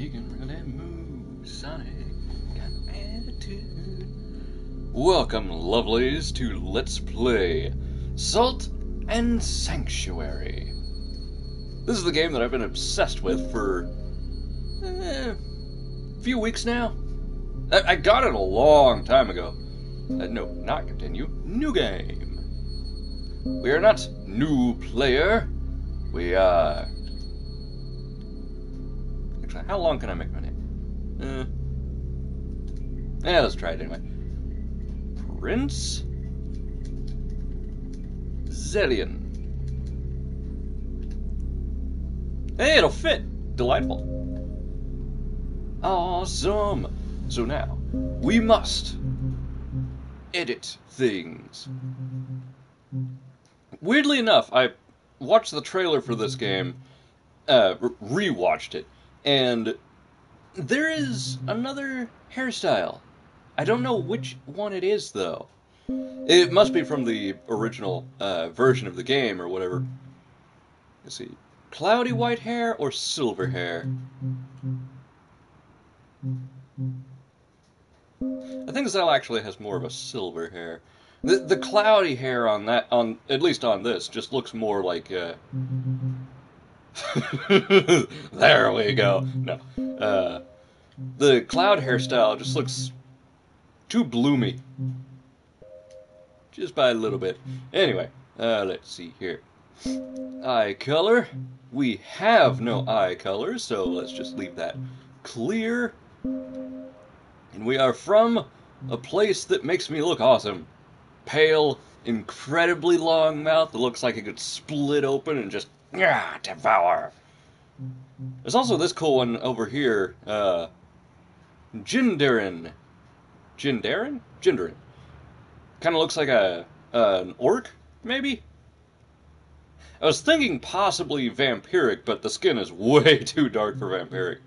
He can really move, Sonic. Got attitude. Welcome, lovelies, to Let's Play Salt and Sanctuary. This is the game that I've been obsessed with for a few weeks now. I got it a long time ago. No, not continue. New game. We are not new player. We are... Actually, how long can I make my name? Yeah, let's try it anyway. Prince Xelion. Hey, it'll fit. Delightful. Awesome. So now, we must edit things. Weirdly enough, I watched the trailer for this game, re-watched it, and there is another hairstyle. I don't know which one it is, though. It must be from the original version of the game, or whatever. Let's see. Cloudy white hair or silver hair? I think Zell actually has more of a silver hair. The cloudy hair on that, at least on this, just looks more like there we go. No. The cloud hairstyle just looks too bloomy. Just by a little bit. Anyway, let's see here. Eye color. We have no eye color, so let's just leave that clear. And we are from a place that makes me look awesome. Pale, incredibly long mouth that looks like it could split open and just devour. There's also this cool one over here, Jindarin. Jindarin? Jindarin. Kind of looks like an orc, maybe? I was thinking possibly vampiric, but the skin is way too dark for vampiric.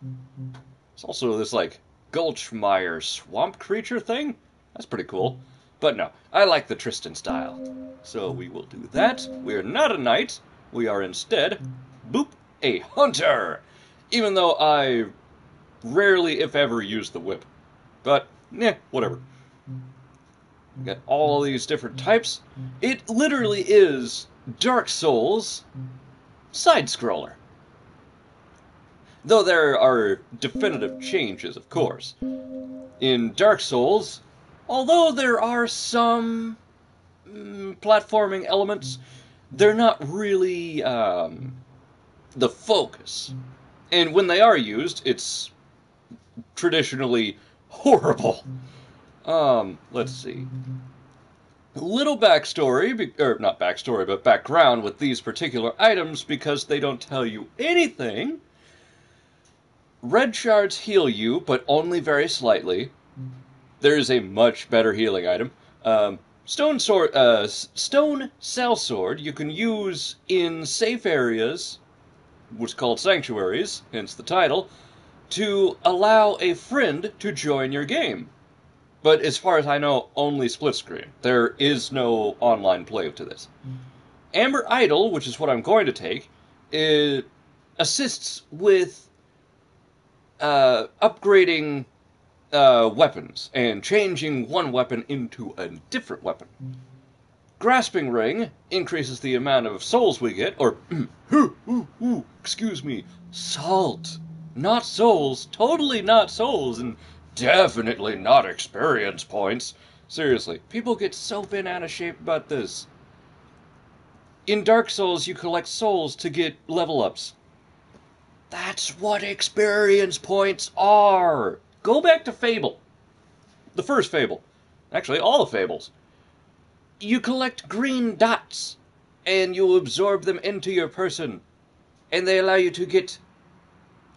There's also this, like, Gulchmire swamp creature thing. That's pretty cool. But no, I like the Tristan style. So we will do that. We are not a knight. We are instead, boop, a hunter. Even though I rarely, if ever, use the whip. But, whatever. We got all these different types. It literally is Dark Souls side-scroller. Though there are definitive changes, of course. In Dark Souls, although there are some platforming elements, they're not really the focus. And when they are used, it's traditionally horrible. Let's see. A little backstory, or not backstory, but background with these particular items because they don't tell you anything. Red shards heal you, but only very slightly. There is a much better healing item. Stone sellsword you can use in safe areas, what's called sanctuaries, hence the title, to allow a friend to join your game. But as far as I know, only split screen. There is no online play to this. Amber Idol, which is what I'm going to take, it assists with upgrading weapons and changing one weapon into a different weapon. Grasping Ring increases the amount of souls we get, or, excuse me, salt. Not souls, totally not souls, and definitely not experience points. Seriously, people get so bent out of shape about this. In Dark Souls, you collect souls to get level ups. That's what experience points are. Go back to Fable. The first Fable. Actually, all the Fables. You collect green dots, and you absorb them into your person, and they allow you to get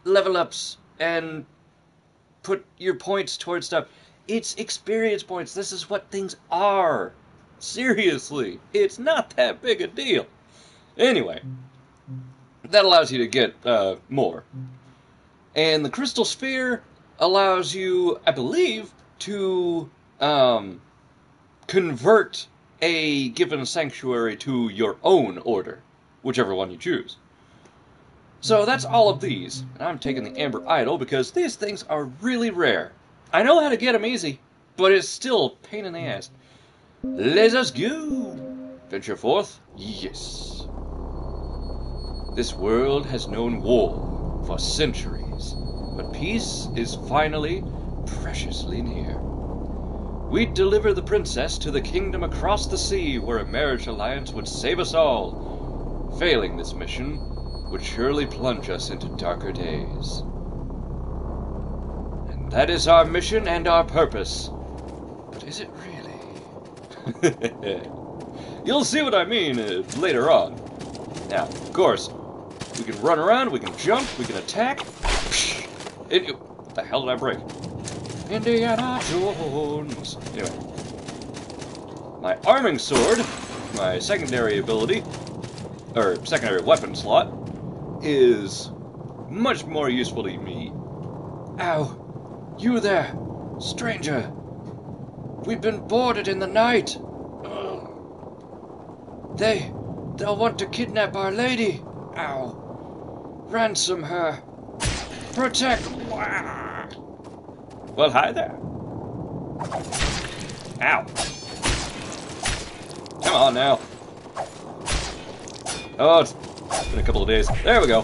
level ups and put your points towards stuff. It's experience points. This is what things are. Seriously, it's not that big a deal. Anyway, that allows you to get more. And the Crystal Sphere allows you, I believe, to convert a given sanctuary to your own order, whichever one you choose. So that's all of these, and I'm taking the Amber Idol because these things are really rare. I know how to get them easy, but it's still a pain in the ass. Let us go! Venture forth? Yes. This world has known war for centuries, but peace is finally preciously near. We deliver the princess to the kingdom across the sea where a marriage alliance would save us all. Failing this mission would surely plunge us into darker days. And that is our mission and our purpose. But is it really? You'll see what I mean later on. Now, of course, we can run around, we can jump, we can attack. What the hell did I break? Indiana Jones. Anyway. My arming sword, my secondary ability, or secondary weapon slot, is much more useful to me. Ow! You there, stranger! We've been boarded in the night! They'll want to kidnap our lady! Ow! Ransom her! Protect! Well, hi there! Ow! Come on now! Oh, it's been a couple of days. There we go.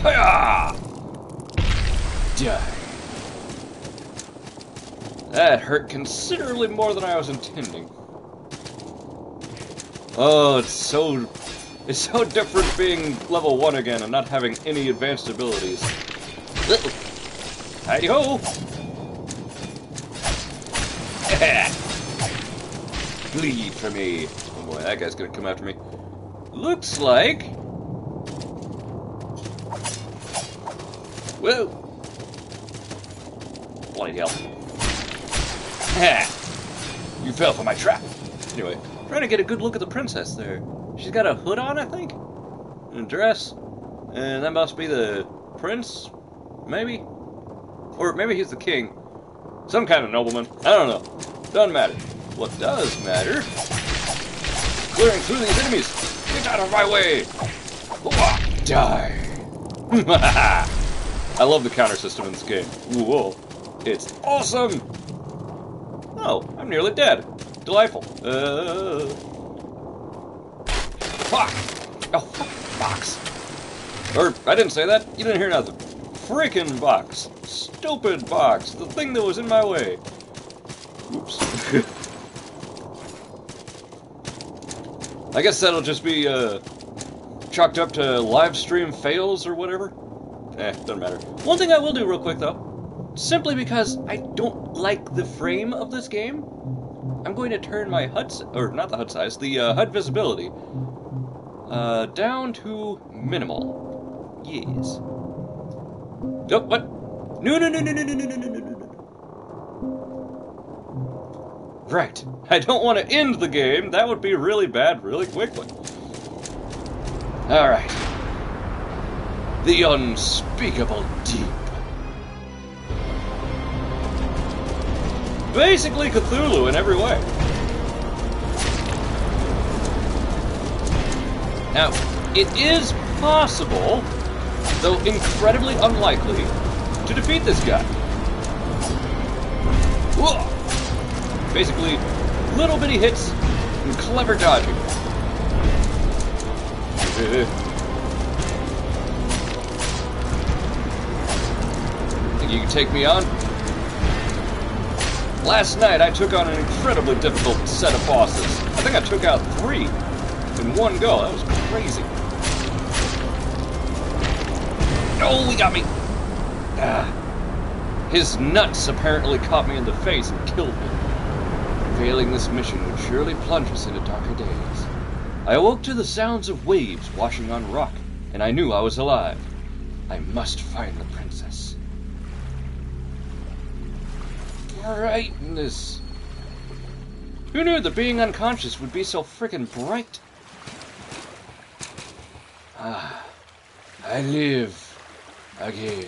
Hiya! Die. That hurt considerably more than I was intending. Oh, it's so different being level 1 again and not having any advanced abilities. Hidey-ho! Bleed for me. Oh boy, that guy's gonna come after me. Looks like... Whoa! Bloody hell. You fell for my trap. Anyway, trying to get a good look at the princess there. She's got a hood on, I think? And a dress. And that must be the prince? Maybe? Or maybe he's the king. Some kind of nobleman. I don't know. Doesn't matter. What does matter... Clearing through these enemies! Get out of my way! Die! I love the counter system in this game. Whoa. It's awesome! Oh, I'm nearly dead. Delightful. Fuck! Oh, fuck. Box. Or, I didn't say that. You didn't hear nothing. Freaking box. Stupid box. The thing that was in my way. Oops. I guess that'll just be, chalked up to live stream fails or whatever. Doesn't matter. One thing I will do real quick, though, simply because I don't like the frame of this game, I'm going to turn my HUD, or not the HUD size, the HUD visibility, down to minimal. Yes. Oh, what? No. Right. I don't want to end the game. That would be really bad really quickly. Alright. The unspeakable deep. Basically Cthulhu in every way. Now, it is possible, though incredibly unlikely, to defeat this guy. Whoa! Basically, little bitty hits and clever dodging. Think you can take me on? Last night I took on an incredibly difficult set of bosses. I think I took out 3 in one go. That was crazy. Oh, he got me! His nuts apparently caught me in the face and killed me. Failing this mission would surely plunge us into darker days. I awoke to the sounds of waves washing on rock, and I knew I was alive. I must find the princess. Brightness. Who knew that being unconscious would be so frickin' bright? Ah, I live again.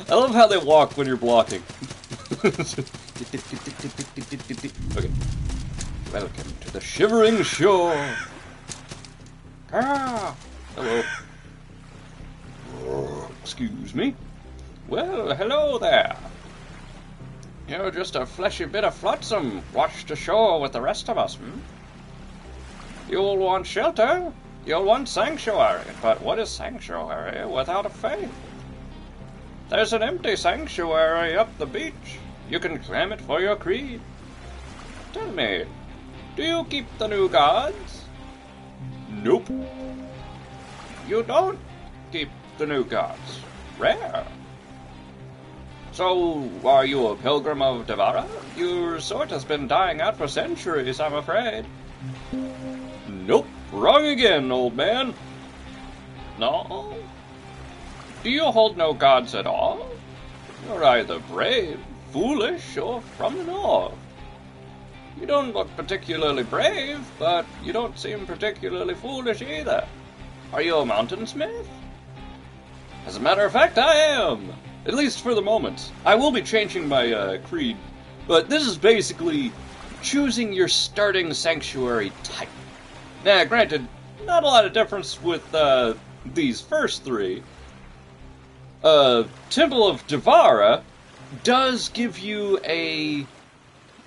I love how they walk when you're blocking. Okay. Welcome to the shivering shore. Ah! Hello. Excuse me. Well, hello there. You're just a fleshy bit of flotsam washed ashore with the rest of us, hmm? You'll want shelter. You'll want sanctuary. But what is sanctuary without a faith? There's an empty sanctuary up the beach. You can claim it for your creed. Tell me, do you keep the new gods? Nope. You don't keep the new gods. Rare. So, are you a pilgrim of Devara? Your sort has been dying out for centuries, I'm afraid. Nope. Wrong again, old man. No? Do you hold no gods at all? You're either brave, foolish, or from the north. You don't look particularly brave, but you don't seem particularly foolish either. Are you a mountain smith? As a matter of fact, I am. At least for the moment. I will be changing my creed, but this is basically choosing your starting sanctuary type. Now, granted, not a lot of difference with these first three. Temple of Devara does give you a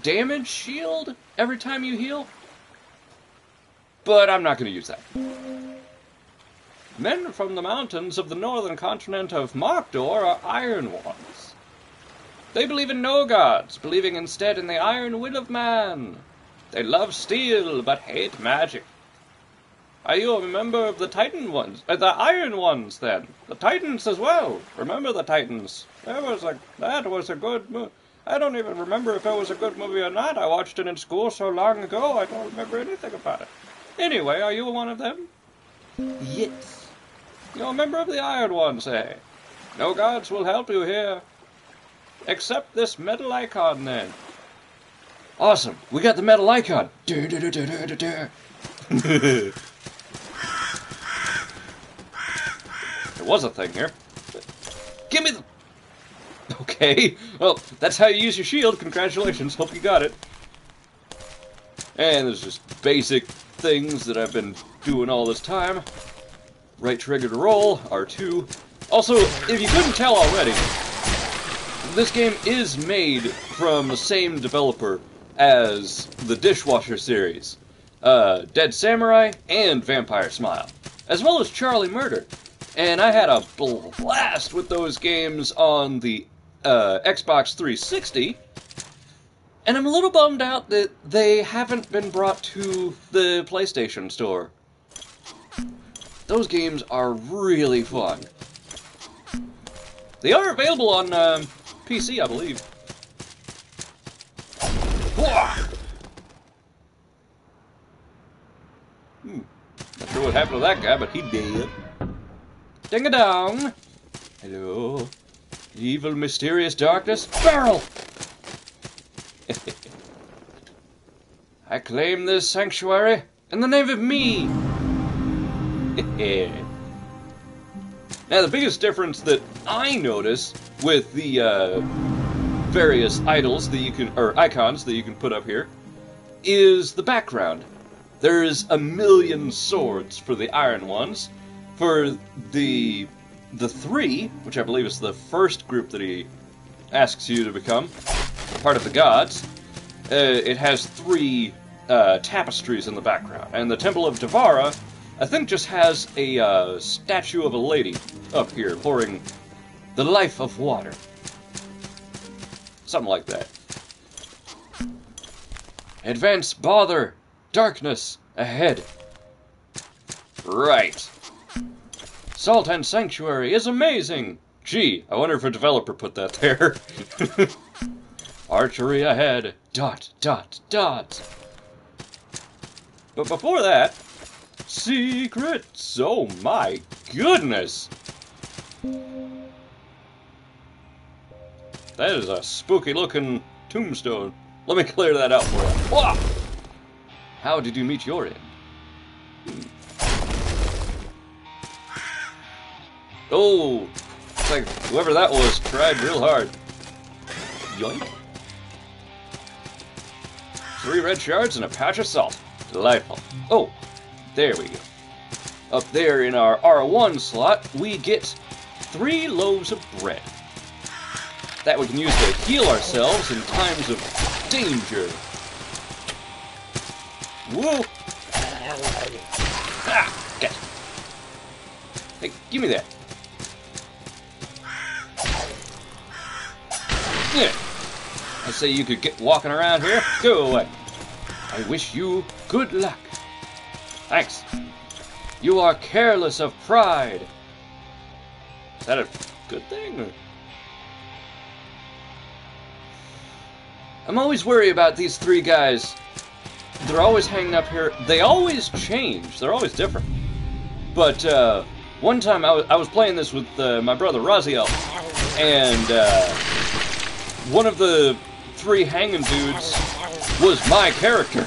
damage shield every time you heal, but I'm not going to use that. Men from the mountains of the northern continent of Mokdor are Iron Ones. They believe in no gods, believing instead in the iron will of man. They love steel, but hate magic. Are you a member of the Titan ones? The Iron Ones, then? The Titans as well. Remember the Titans. That was a good movie. I don't even remember if it was a good movie or not. I watched it in school so long ago, I don't remember anything about it. Anyway, are you one of them? Yes. You're a member of the Iron Ones, eh? No gods will help you here. Except this metal icon, then. Awesome. We got the metal icon. There was a thing here. Give me the... Okay. Well, that's how you use your shield. Congratulations. Hope you got it. And there's just basic things that I've been doing all this time. Right trigger to roll, R2. Also, if you couldn't tell already, this game is made from the same developer as the Dishwasher series, Dead Samurai and Vampire Smile, as well as Charlie Murder. And I had a blast with those games on the Xbox 360, and I'm a little bummed out that they haven't been brought to the PlayStation Store. Those games are really fun. They are available on PC, I believe. Not sure what happened to that guy, but he did. Ding-a-dong! Hello. Evil, mysterious darkness. Barrel! I claim this sanctuary in the name of me! Now, the biggest difference that I notice with the various idols that you can, or icons that you can put up here, is the background. There's a million swords for the Iron Ones. For the three, which I believe is the first group that he asks you to become, part of the gods, it has three tapestries in the background. And the Temple of Devara, I think, just has a statue of a lady up here pouring the life of water. Something like that. Advance, bother, darkness, ahead. Right. Salt and Sanctuary is amazing! Gee, I wonder if a developer put that there. Archery ahead, dot, dot, dot. But before that, secrets! Oh my goodness! That is a spooky looking tombstone. Let me clear that out for you. Wah! How did you meet your end? Oh! Looks like whoever that was tried real hard. Yoink! 3 red shards and a patch of salt. Delightful. Oh! There we go. up there in our R1 slot, we get 3 loaves of bread. That we can use to heal ourselves in times of danger. Whoa! Ah! Get it. Hey, give me that. Yeah. I say you could get walking around here. Go away. I wish you good luck. Thanks. You are careless of pride. Is that a good thing? Or? I'm always worried about these 3 guys. They're always hanging up here. They always change. They're always different. But one time I was playing this with my brother Raziel, and one of the 3 hanging dudes was my character.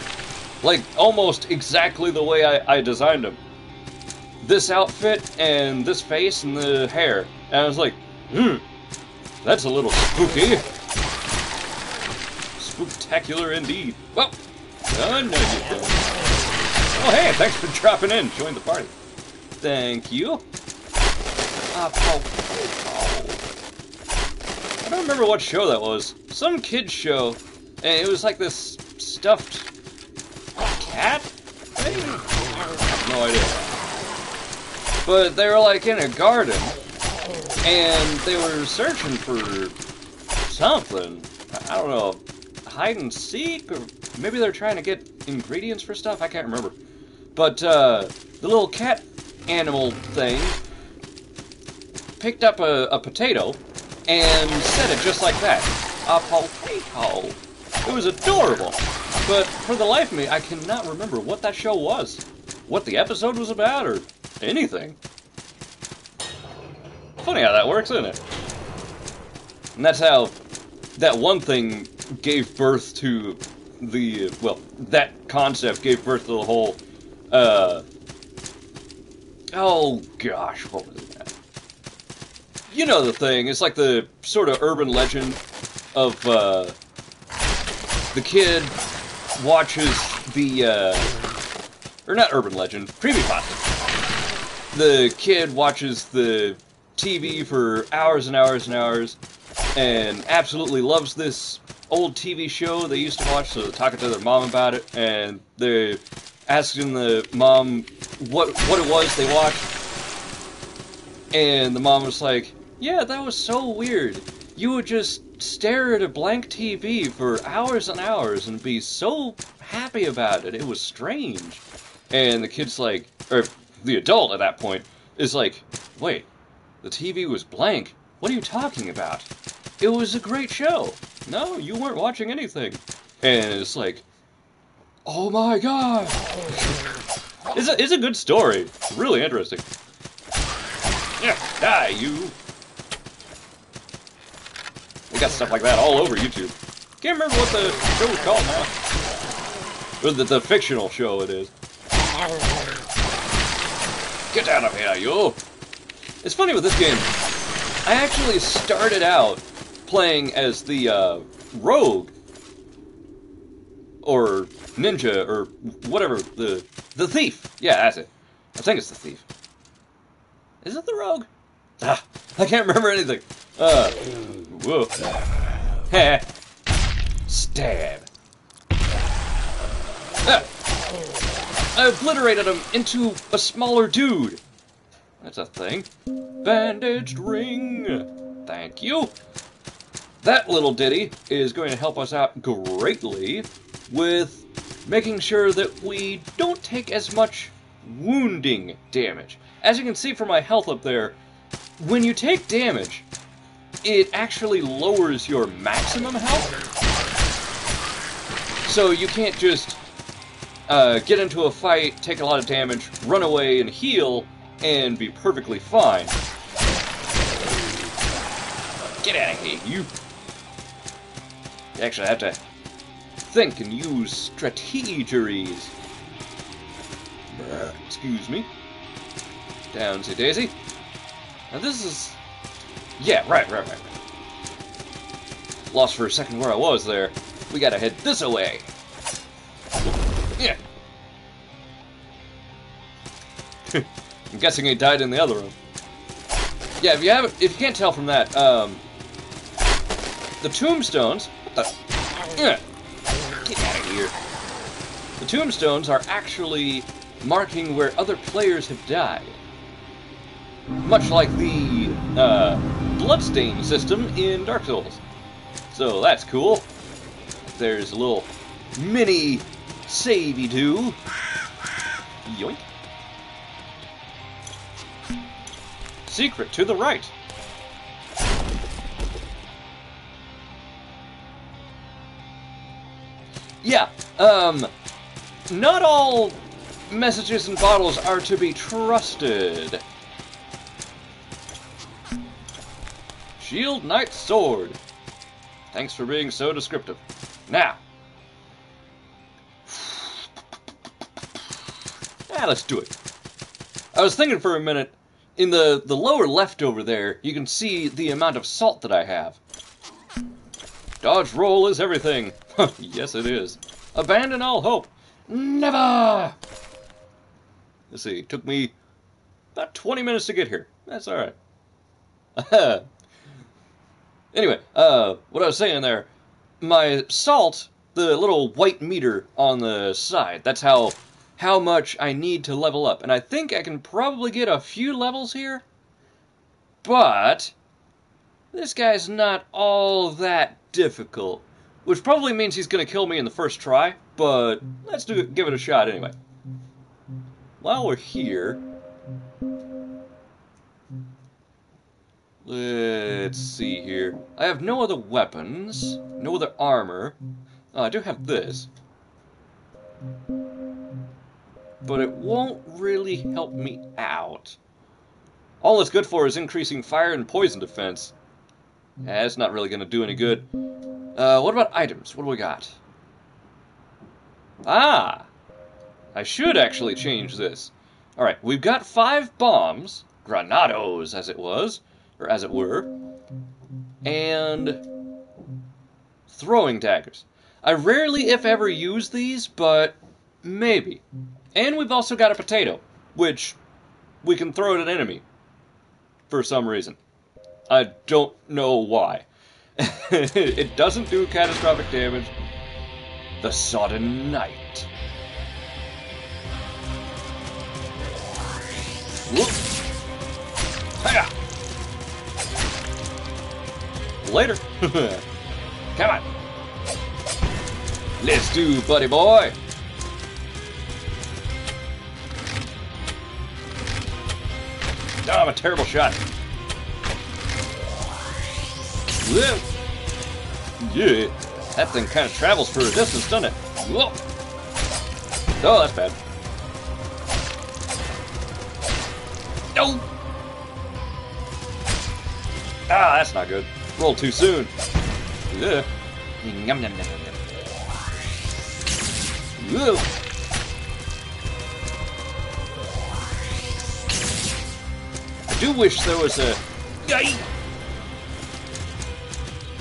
Like, almost exactly the way I designed him. This outfit, and this face, and the hair. And I was like, that's a little spooky. Spooktacular indeed. Well, no, you don't. Oh, hey, thanks for dropping in. Join the party. Thank you. I don't remember what show that was. Some kid's show. And it was like this stuffed cat thing? I have no idea. But they were like in a garden. And they were searching for something. I don't know. Hide and seek? Or maybe they're trying to get ingredients for stuff? I can't remember. But the little cat animal thing picked up a potato and said it just like that. A potato. It was adorable. But for the life of me, I cannot remember what that show was. What the episode was about, or anything. Funny how that works, isn't it? And that's how that one thing gave birth to the, well, that concept gave birth to the whole, oh gosh, what was that? You know the thing, it's like the sort of urban legend of, the kid watches the, or not urban legend, creepypasta. The kid watches the TV for hours and hours and hours, and absolutely loves this old TV show they used to watch, so they're talking to their mom about it, and they're asking the mom what it was they watched, and the mom was like, yeah, that was so weird. You would just stare at a blank TV for hours and hours and be so happy about it. It was strange. And the kid's like, or the adult at that point, is like, wait, the TV was blank? What are you talking about? It was a great show. No, you weren't watching anything. And it's like, oh my god. It's a good story. Really interesting. Yeah, die, you. They got stuff like that all over YouTube. Can't remember what the show was called now. Or the fictional show it is. Get out of here, you. It's funny with this game. I actually started out playing as the rogue, or ninja, or whatever, the thief. Yeah, that's it. I think it's the thief. Is it the rogue? Ah, I can't remember anything. Whoa. Heh. Stab. Ah. I obliterated him into a smaller dude. That's a thing. Bandaged ring. Thank you. That little ditty is going to help us out greatly with making sure that we don't take as much wounding damage. As you can see from my health up there, when you take damage, it actually lowers your maximum health. So you can't just get into a fight, take a lot of damage, run away and heal, and be perfectly fine. Get out of here, you. You actually have to think and use strategeries. Excuse me. Downsy daisy. Now this is... Yeah, right. Lost for a second where I was there. We gotta head this away. Yeah. I'm guessing he died in the other room. Yeah, if you can't tell from that, the tombstones. What the? Get out of here. The tombstones are actually marking where other players have died, much like the bloodstain system in Dark Souls. So that's cool. There's a little mini savey do. Yoink. Secret to the right. Yeah, not all messages and bottles are to be trusted. Shield Knight Sword. Thanks for being so descriptive. Now. Let's do it. I was thinking for a minute, in the lower left over there, you can see the amount of salt that I have. Dodge roll is everything. Yes, it is. Abandon all hope. Never! Let's see, it took me about 20 minutes to get here. That's alright. Anyway, what I was saying there, my salt, the little white meter on the side, that's how much I need to level up. And I think I can probably get a few levels here, but this guy's not all that difficult, which probably means he's going to kill me in the first try, but let's give it a shot anyway. While we're here, let's see here. I have no other weapons, no other armor. I do have this, but it won't really help me out. All it's good for is increasing fire and poison defense. It's not really going to do any good. What about items? What do we got? Ah! I should actually change this. Alright, we've got 5 bombs, granados as it was, or as it were, and throwing daggers. I rarely, if ever, use these, but maybe. And we've also got a potato, which we can throw at an enemy for some reason. I don't know why. It doesn't do catastrophic damage. The Sodden Knight. Whoop. Hiya! Later. Come on. Let's do, buddy boy. Oh, I'm a terrible shot. Whoa. Yeah, that thing kind of travels for a distance, doesn't it? Whoa. Oh, that's bad. No. Ah, that's not good. Roll too soon. Yeah. Yum, yum, yum, yum. Whoa. I do wish there was a... Yay!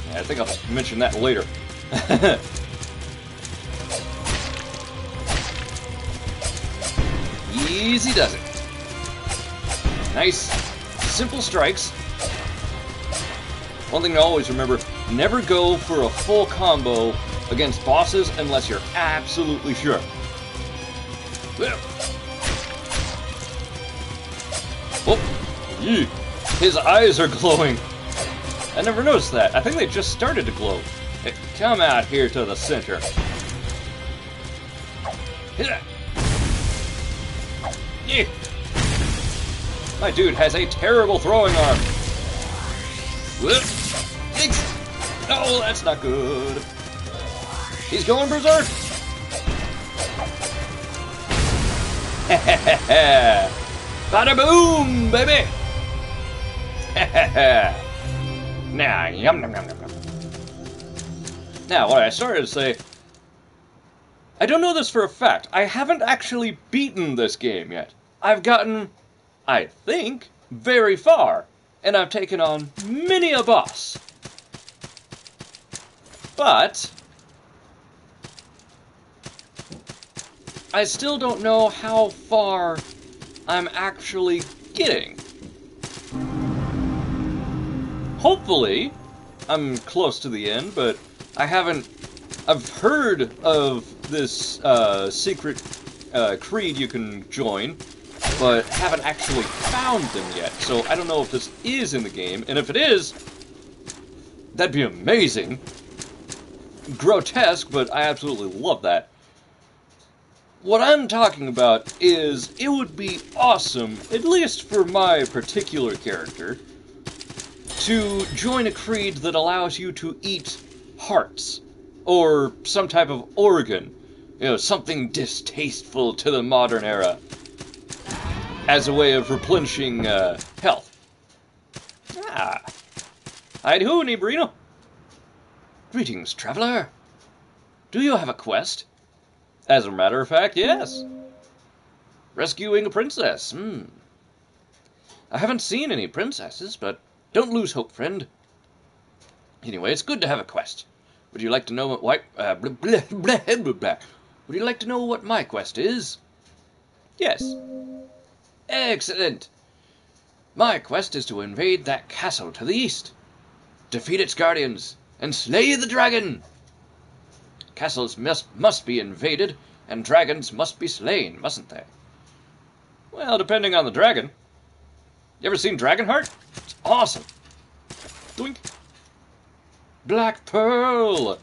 Yeah, I think I'll mention that later. Easy does it. Nice, simple strikes. One thing to always remember, never go for a full combo against bosses unless you're absolutely sure. Oh, yeah. His eyes are glowing. I never noticed that. I think they just started to glow. Hey, come out here to the center. Yeah. My dude has a terrible throwing arm. Whoop. No, that's not good. He's going berserk. Bada boom, baby. Now, yum, yum, yum, yum. Now, what I started to say, I don't know this for a fact. I haven't actually beaten this game yet. I've gotten, I think, very far, and I've taken on many a boss. But I still don't know how far I'm actually getting. Hopefully, I'm close to the end, but I haven't... I've heard of this secret creed you can join, but haven't actually found them yet. So I don't know if this is in the game, and if it is, that'd be amazing. Grotesque, but I absolutely love that. What I'm talking about is it would be awesome, at least for my particular character, to join a creed that allows you to eat hearts, or some type of organ, you know, something distasteful to the modern era, as a way of replenishing health. Ah. Hi-ho, Nibrino. Greetings, traveler. Do you have a quest? As a matter of fact, yes. Rescuing a princess. I haven't seen any princesses, but don't lose hope, friend. Anyway, it's good to have a quest. Would you like to know what Would you like to know what my quest is? Yes. Excellent. My quest is to invade that castle to the east, defeat its guardians, and slay the dragon. Castles must be invaded, and dragons must be slain, mustn't they? Well, depending on the dragon. You ever seen Dragonheart? It's awesome. Doink. Black Pearl!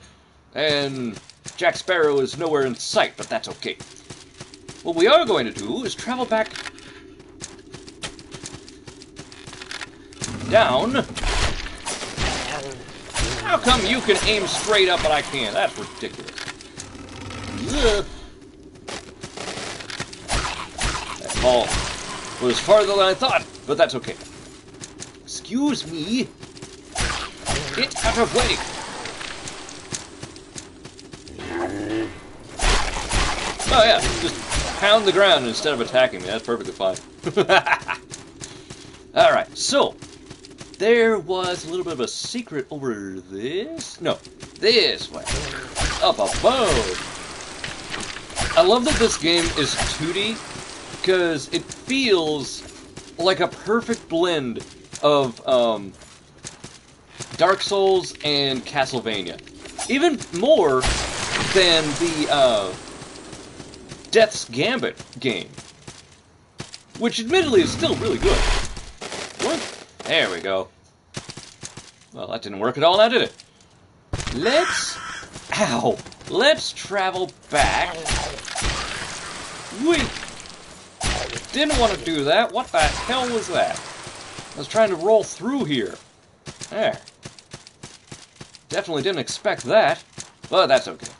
And Jack Sparrow is nowhere in sight, but that's okay. What we are going to do is travel back down. How come you can aim straight up but I can't? That's ridiculous. Ugh. That ball was farther than I thought, but that's okay. Excuse me. Get out of way. Oh yeah, just pound the ground instead of attacking me. That's perfectly fine. Alright, so there was a little bit of a secret over this. No, this way. Up above. I love that this game is 2D because it feels like a perfect blend of Dark Souls and Castlevania. Even more than the Death's Gambit game, which admittedly is still really good. What? There we go. Well, that didn't work at all now, did it? Let's travel back. Wait. Didn't want to do that. What the hell was that? I was trying to roll through here. There. Definitely didn't expect that, but that's okay.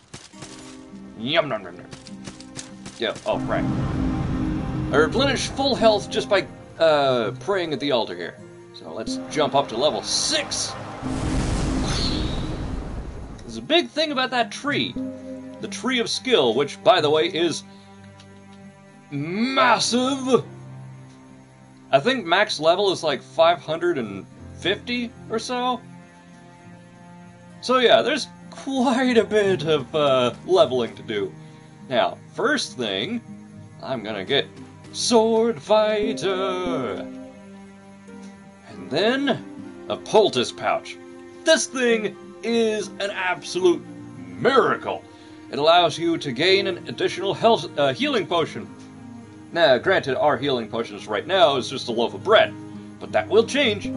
Yum nom nom nom. Yeah, oh, right. I replenish full health just by praying at the altar here. So let's jump up to level 6. There's a big thing about that tree. The Tree of Skill, which, by the way, is massive. I think max level is like 550 or so. So yeah, there's quite a bit of leveling to do. Now, first thing, I'm gonna get Sword Fighter. And then, a Poultice Pouch. This thing is an absolute miracle. It allows you to gain an additional health healing potion. Now, granted, our healing potions right now is just a loaf of bread, but that will change.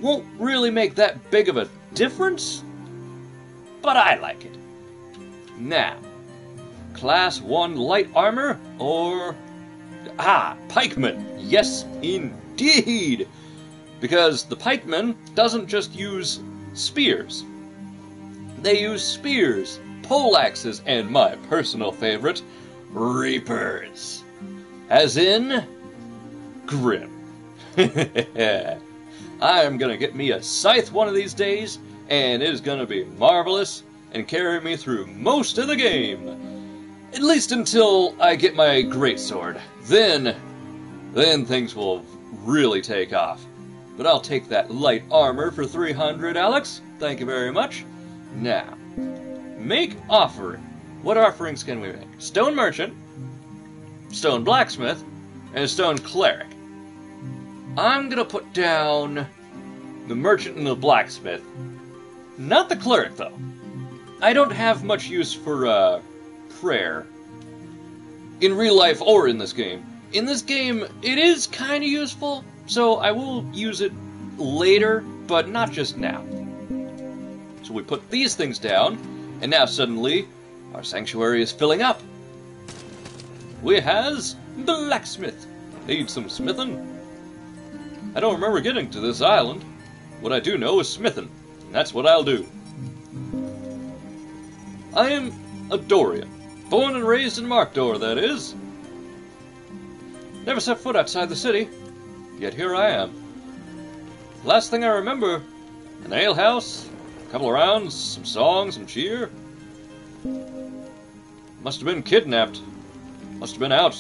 Won't really make that big of a difference, but I like it. Now, Class 1 light armor, or... Pikeman! Yes, indeed! Because the pikeman doesn't just use spears. They use spears, poleaxes, and my personal favorite, reapers. As in... grim. I'm gonna get me a scythe one of these days, and it is gonna be marvelous and carry me through most of the game. At least until I get my greatsword. Then things will really take off. But I'll take that light armor for 300, Alex. Thank you very much. Now, make offering. What offerings can we make? Stone Merchant. stone blacksmith, and a stone cleric. I'm gonna put down the merchant and the blacksmith. Not the cleric, though. I don't have much use for, prayer. In real life or in this game. In this game, it is kind of useful, so I will use it later, but not just now. So we put these things down, and now suddenly, our sanctuary is filling up. We has blacksmith. Need some smithing? I don't remember getting to this island. What I do know is smithing, and that's what I'll do. I am a Dorian. Born and raised in Markdor, that is. Never set foot outside the city, yet here I am. Last thing I remember, an alehouse, a couple of rounds, some songs, some cheer. Must have been kidnapped. Must have been out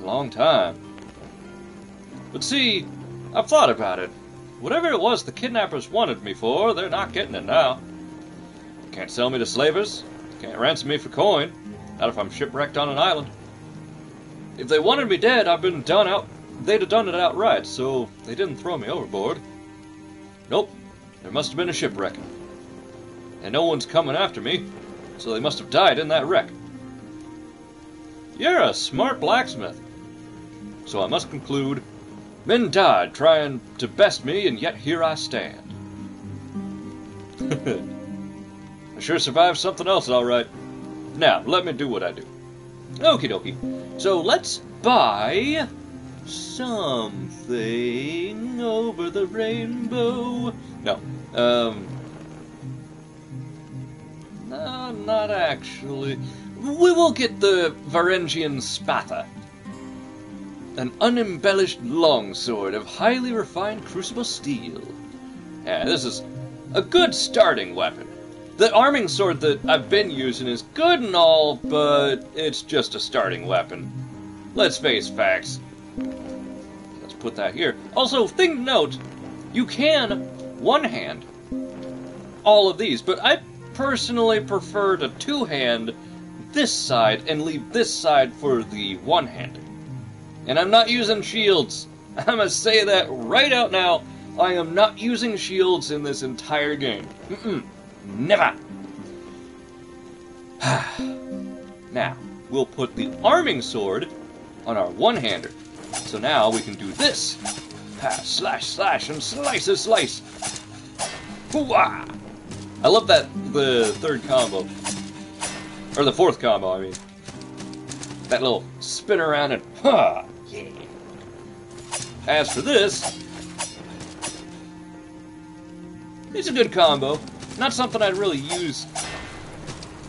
a long time. But see, I've thought about it. Whatever it was the kidnappers wanted me for, they're not getting it now. Can't sell me to slavers. Can't ransom me for coin. Not if I'm shipwrecked on an island. If they wanted me dead, they'd have done it outright, so they didn't throw me overboard. Nope, there must have been a shipwreck. And no one's coming after me, so they must have died in that wreck. You're a smart blacksmith. So I must conclude, men died trying to best me, and yet here I stand. I sure survived something else, all right. Now, let me do what I do. Okie dokie. So let's buy something over the rainbow. No, no, not actually. We will get the Varangian Spatha. An unembellished longsword of highly refined crucible steel. Yeah, this is a good starting weapon. The arming sword that I've been using is good and all, but it's just a starting weapon. Let's face facts. Let's put that here. Also, thing to note, you can one-hand all of these, but I personally prefer to two-hand this side and leave this side for the one-handed. And I'm not using shields. I'm gonna say that right out now. I am not using shields in this entire game. Never! Now, we'll put the arming sword on our one-hander. So now we can do this. Slash, slash, and slice, slice. Hoo-ah! I love that, the third combo. Or the fourth combo, I mean. That little spin around and, yeah. As for this, it's a good combo. Not something I'd really use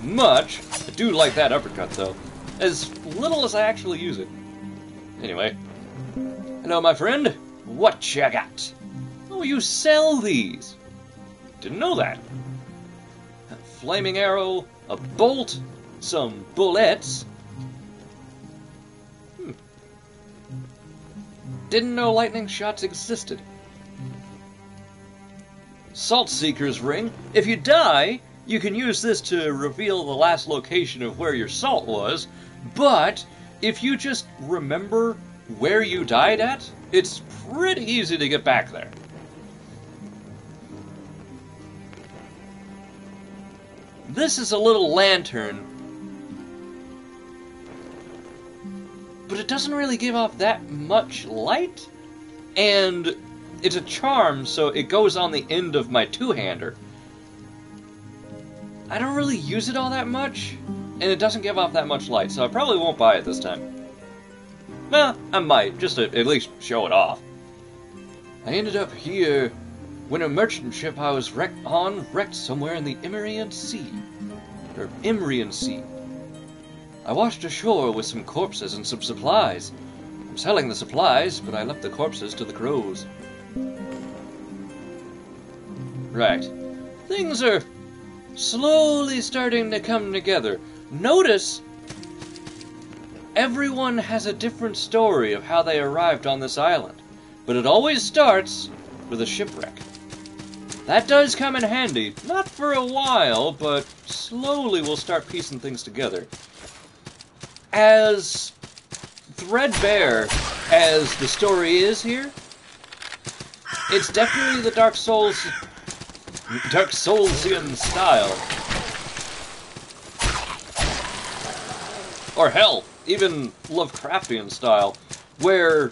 much. I do like that uppercut, though. As little as I actually use it. Anyway. Hello, my friend. What you got? Oh, you sell these. Didn't know that. A flaming arrow, a bolt, some bullets. Didn't know lightning shots existed. Salt Seeker's Ring. If you die, you can use this to reveal the last location of where your salt was, but if you just remember where you died at, it's pretty easy to get back there. This is a little lantern, but it doesn't really give off that much light, and it's a charm, so it goes on the end of my two-hander. I don't really use it all that much, and it doesn't give off that much light, so I probably won't buy it this time. Well, I might, just to at least show it off. I ended up here when a merchant ship I was wrecked somewhere in the Imrian Sea. I washed ashore with some corpses and some supplies. I'm selling the supplies, but I left the corpses to the crows. Right. Things are slowly starting to come together. Notice, everyone has a different story of how they arrived on this island, but it always starts with a shipwreck. That does come in handy. Not for a while, but slowly we'll start piecing things together. As threadbare as the story is here, it's definitely the Dark Soulsian style. Or hell, even Lovecraftian style, where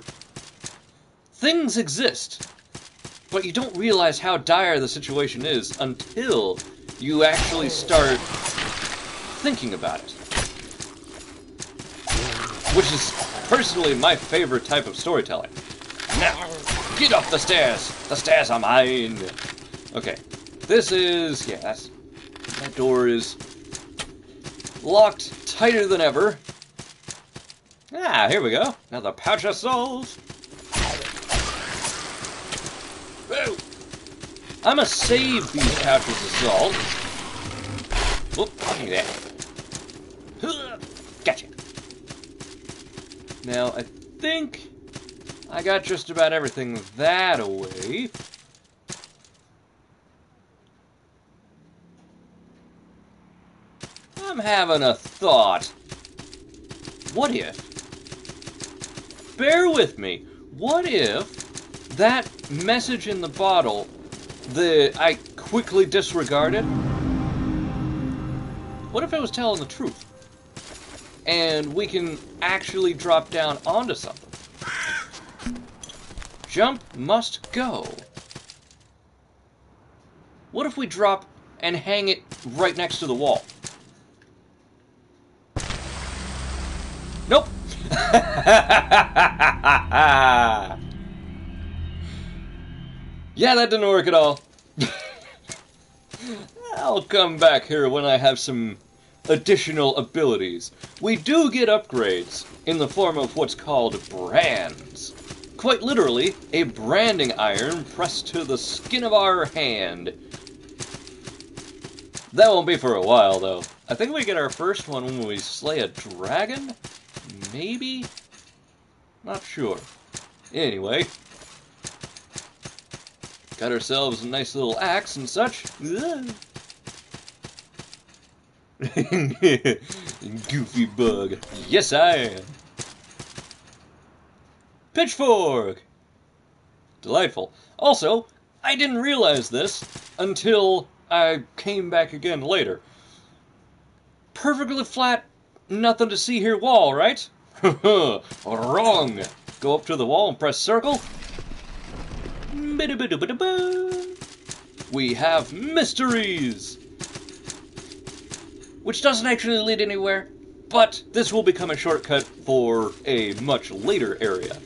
things exist, but you don't realize how dire the situation is until you actually start thinking about it. Which is personally my favorite type of storytelling. Now, get up the stairs! The stairs are mine! Okay, this is, yeah, that door is locked tighter than ever. Ah, here we go. Another pouch of souls. Whoa. I'ma save these pouches of salt. Whoop, look at that. Gotcha. Now, I think I got just about everything that away. I'm having a thought. What if, bear with me, what if that message in the bottle that I quickly disregarded, what if it was telling the truth? And we can actually drop down onto something. Jump must go. What if we drop and hang it right next to the wall? Nope. Yeah, that didn't work at all. I'll come back here when I have some additional abilities. We do get upgrades in the form of what's called brands. Quite literally, a branding iron pressed to the skin of our hand. That won't be for a while, though. I think we get our first one when we slay a dragon? Maybe? Not sure. Anyway. Got ourselves a nice little axe and such. Goofy bug. Yes, I am. Pitchfork! Delightful. Also, I didn't realize this until I came back again later. Perfectly flat, nothing to see here wall, right? Wrong! Go up to the wall and press circle. We have mysteries! Which doesn't actually lead anywhere, but this will become a shortcut for a much later area.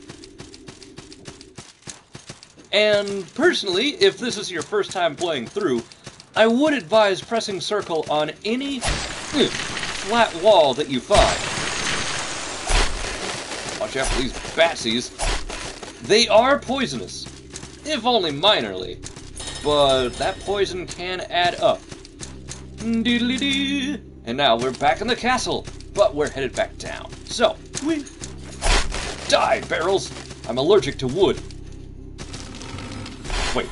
And personally, if this is your first time playing through, I would advise pressing circle on any flat wall that you find. Watch out for these batsies. They are poisonous, if only minorly, but that poison can add up. Doodly-doo. And now we're back in the castle, but we're headed back down. So, we die, barrels. I'm allergic to wood. Wait,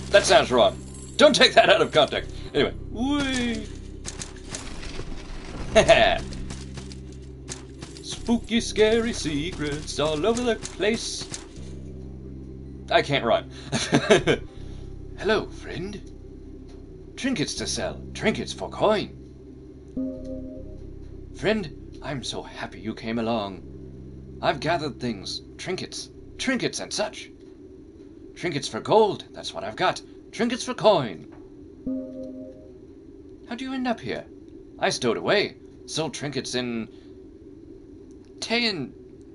that sounds wrong. Don't take that out of context. Anyway, wee. Spooky, scary secrets all over the place. I can't rhyme. Hello, friend. Trinkets to sell. Trinkets for coin. Friend, I'm so happy you came along. I've gathered things. Trinkets and such. Trinkets for gold. That's what I've got. Trinkets for coin. How'd you end up here? I stowed away. Sold trinkets in Tainabir.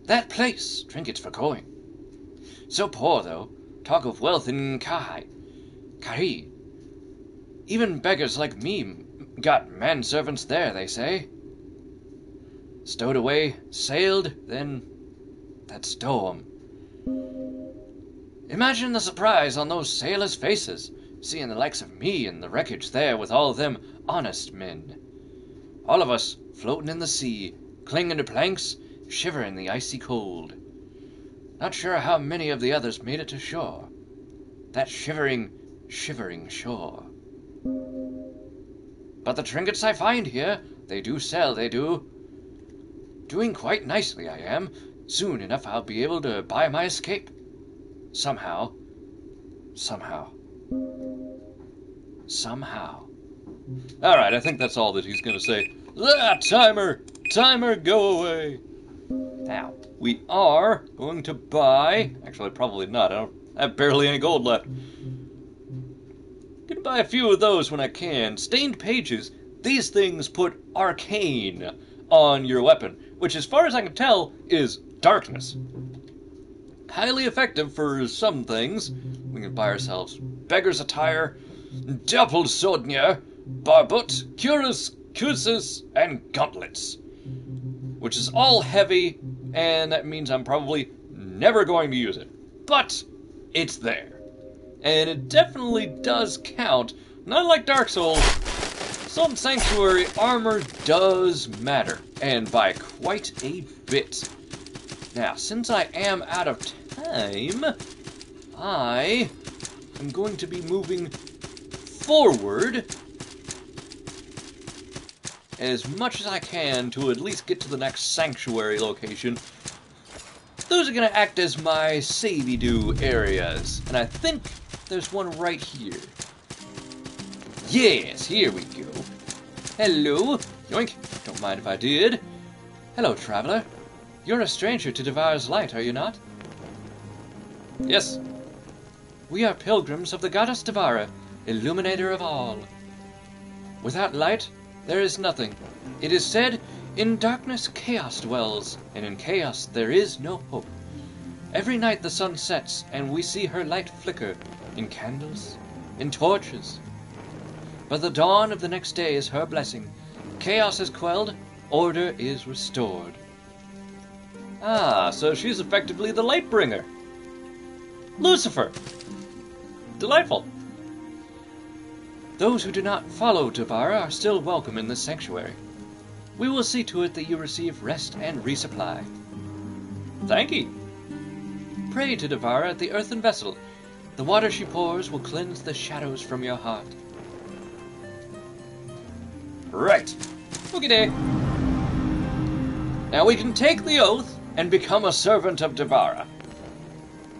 That place. Trinkets for coin. So poor, though. Talk of wealth in Kari. Even beggars like me got manservants there, they say. Stowed away, sailed, then that storm. Imagine the surprise on those sailors' faces, seeing the likes of me in the wreckage there with all of them honest men. All of us floating in the sea, clinging to planks, shivering the icy cold. Not sure how many of the others made it to shore. That shivering shore. But the trinkets I find here, they do sell, they do. Doing quite nicely, I am. Soon enough I'll be able to buy my escape. Somehow. Somehow. Somehow. Alright, I think that's all that he's gonna say. Ah, timer! Timer, go away! Now, we are going to buy... Actually, probably not. I have barely any gold left. Gonna buy a few of those when I can. Stained pages. These things put arcane on your weapon, which as far as I can tell is darkness. Highly effective for some things. We can buy ourselves beggar's attire, doppelsodnir, barbut, cuirass, cursus, and gauntlets. Which is all heavy, and that means I'm probably never going to use it. But it's there. And it definitely does count. Not like Dark Souls. Salt and Sanctuary armor does matter, and by quite a bit. Now, since I am out of time, I am going to be moving forward as much as I can to at least get to the next Sanctuary location. Those are going to act as my savey-do areas, and I think there's one right here. Yes, here we go. Hello. Yoink. Don't mind if I did. Hello, traveler. You're a stranger to Devar's light, are you not? Yes. We are pilgrims of the goddess Devara, illuminator of all. Without light, there is nothing. It is said, in darkness chaos dwells, and in chaos there is no hope. Every night the sun sets, and we see her light flicker, in candles, in torches. But the dawn of the next day is her blessing. Chaos is quelled, order is restored. Ah, so she's effectively the light bringer. Lucifer. Delightful. Those who do not follow Devara are still welcome in this sanctuary. We will see to it that you receive rest and resupply. Thank you. Pray to Devara at the earthen vessel. The water she pours will cleanse the shadows from your heart. Right. Okay. Now we can take the oath and become a servant of Devara.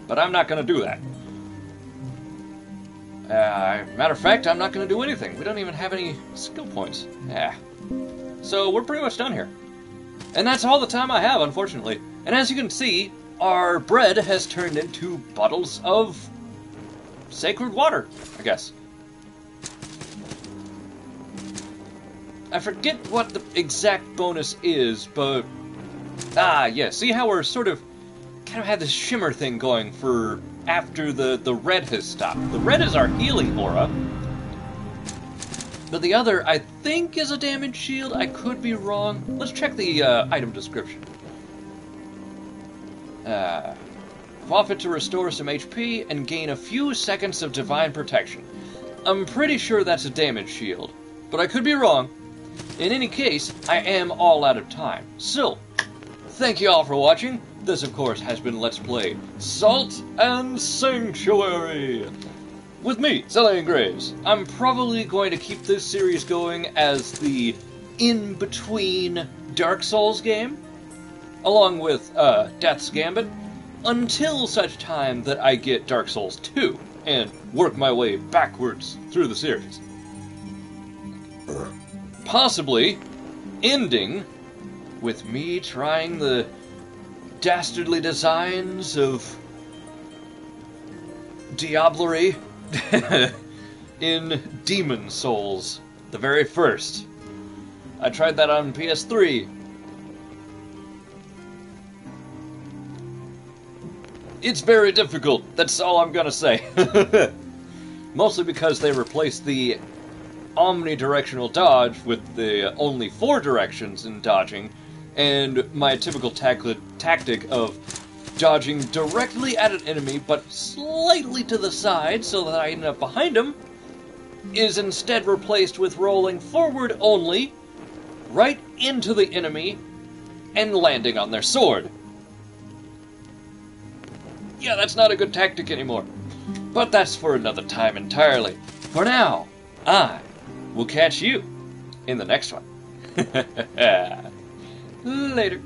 But I'm not going to do that. Matter of fact, I'm not going to do anything. We don't even have any skill points. Yeah. So we're pretty much done here. And that's all the time I have, unfortunately. And as you can see, our bread has turned into bottles of sacred water, I guess. I forget what the exact bonus is, but... Ah, yeah, see how we're sort of... kind of had this shimmer thing going for after the red has stopped. The red is our healing aura. But the other, I think, is a damage shield. I could be wrong. Let's check the item description. Profit to restore some HP and gain a few seconds of divine protection. I'm pretty sure that's a damage shield, but I could be wrong. In any case, I am all out of time. So, thank you all for watching. This, of course, has been Let's Play Salt and Sanctuary. With me, XelionGraves. I'm probably going to keep this series going as the in-between Dark Souls game, along with Death's Gambit, until such time that I get Dark Souls 2 and work my way backwards through the series. Possibly ending with me trying the dastardly designs of diablerie in Demon Souls, the very first. I tried that on PS3. It's very difficult, that's all I'm gonna say. Mostly because they replaced the omnidirectional dodge with the only 4 directions in dodging, and my typical tactic of dodging directly at an enemy but slightly to the side so that I end up behind him is instead replaced with rolling forward only, right into the enemy, and landing on their sword. Yeah, that's not a good tactic anymore. But that's for another time entirely. For now, I will catch you in the next one. Later.